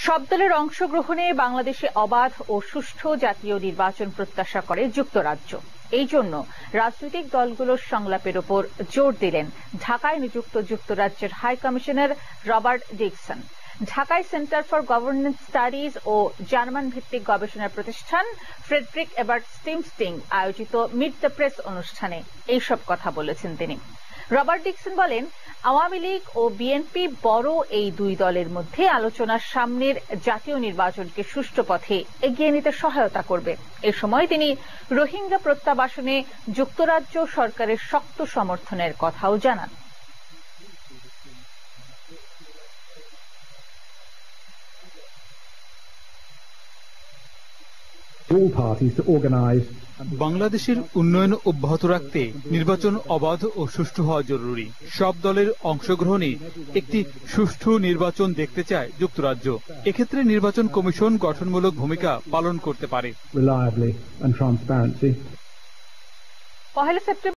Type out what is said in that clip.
সব দলের অংশগ্রহণে বাংলাদেশে অবাধ ও সুষ্ঠু জাতীয় নির্বাচন প্রত্যাশা করে যুক্তরাজ্য। এই জন্য রাজনৈতিক দলগুলোর সংলাপের উপর জোর দিলেন ঢাকায় নিযুক্ত যুক্তরাজ্যের হাই কমিশনার রবার্ট ডিকসন। ঢাকায় সেন্টার ফর গভর্নেন্স স্টাডিজ ও জার্মান ভিত্তিক গবেষণা প্রতিষ্ঠান ফ্রেডরিক এবার্ট স্টিমস্টিং আয়োজিত মিট দ্য প্রেস অনুষ্ঠানে এইসব কথা বলেছেন তিনি। রবার্ট ডিকসন বলেন, আওয়ামী লীগ ও বিএনপি বড় এই দুই দলের মধ্যে আলোচনার সামনের জাতীয় নির্বাচনকে সুষ্ঠু পথে এগিয়ে নিতে সহায়তা করবে। এ সময় তিনি রোহিঙ্গা প্রত্যাবাসনে যুক্তরাজ্য সরকারের শক্ত সমর্থনের কথাও জানান। বাংলাদেশের উন্নয়ন অব্যাহত রাখতে নির্বাচন অবাধ ও সুষ্ঠু হওয়া জরুরি। সব দলের অংশগ্রহণে একটি সুষ্ঠু নির্বাচন দেখতে চায় যুক্তরাজ্য। এক্ষেত্রে নির্বাচন কমিশন গঠনমূলক ভূমিকা পালন করতে পারে। 1 সেপ্টেম্বর